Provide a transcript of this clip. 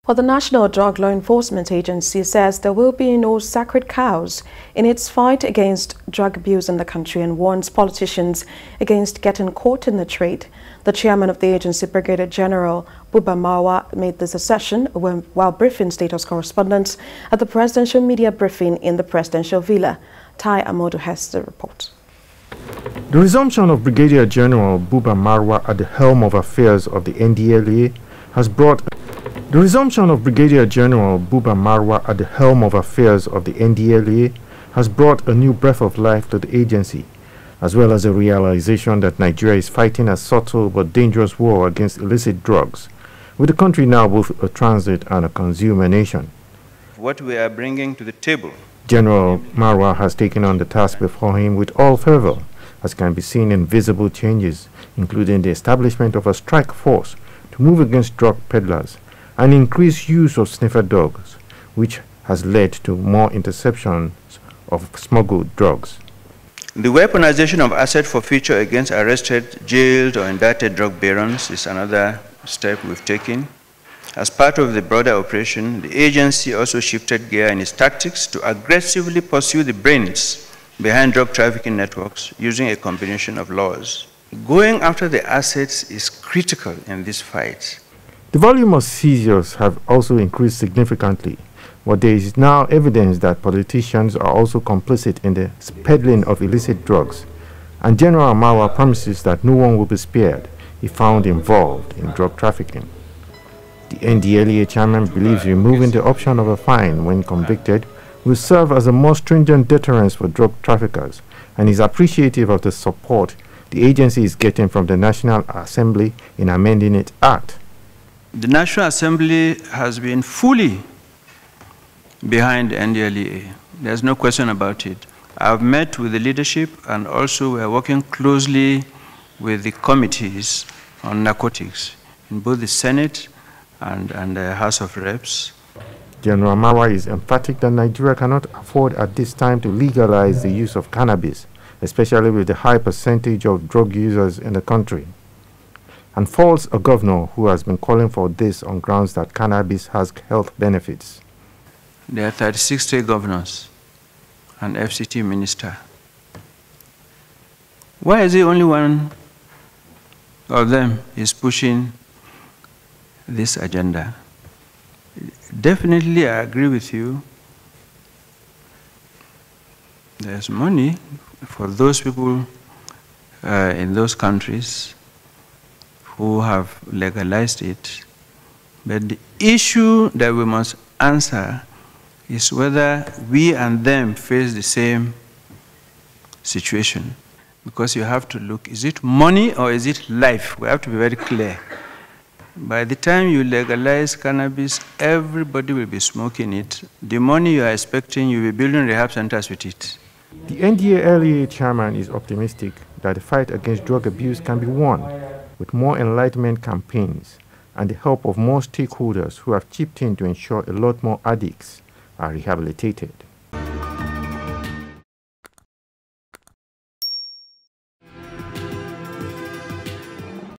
Well, the National Drug Law Enforcement Agency says there will be no sacred cows in its fight against drug abuse in the country and warns politicians against getting caught in the trade. The chairman of the agency, Brigadier General Buba Marwa, made this assertion while briefing status correspondents at the presidential media briefing in the presidential villa. Tai Amodu has the report. The resumption of Brigadier General Buba Marwa at the helm of affairs of the NDLEA has brought a new breath of life to the agency, as well as a realization that Nigeria is fighting a subtle but dangerous war against illicit drugs, with the country now both a transit and a consumer nation. What we are bringing to the table. General Marwa has taken on the task before him with all fervor, as can be seen in visible changes, including the establishment of a strike force to move against drug peddlers and increased use of sniffer dogs, which has led to more interceptions of smuggled drugs. The weaponization of asset forfeiture against arrested, jailed, or indicted drug barons is another step we've taken. As part of the broader operation, the agency also shifted gear in its tactics to aggressively pursue the brains behind drug trafficking networks using a combination of laws. Going after the assets is critical in this fight. The volume of seizures have also increased significantly, but there is now evidence that politicians are also complicit in the peddling of illicit drugs, and General Marwa promises that no one will be spared if found involved in drug trafficking. The NDLEA chairman believes removing the option of a fine when convicted will serve as a more stringent deterrence for drug traffickers, and is appreciative of the support the agency is getting from the National Assembly in amending its act. The National Assembly has been fully behind the NDLEA. There's no question about it. I've met with the leadership, and also we are working closely with the committees on narcotics in both the Senate and the House of Reps. General Marwa is emphatic that Nigeria cannot afford at this time to legalize the use of cannabis, especially with the high percentage of drug users in the country, and faults a governor who has been calling for this on grounds that cannabis has health benefits. There are 36 state governors and FCT minister. Why is it only one of them is pushing this agenda? Definitely, I agree with you. There's money for those people in those countries who have legalized it. But the issue that we must answer is whether we and them face the same situation. Because you have to look, is it money or is it life? We have to be very clear. By the time you legalize cannabis, everybody will be smoking it. The money you are expecting, you'll be building rehab centers with it. The NDLEA chairman is optimistic that the fight against drug abuse can be won with more enlightenment campaigns and the help of more stakeholders who have chipped in to ensure a lot more addicts are rehabilitated.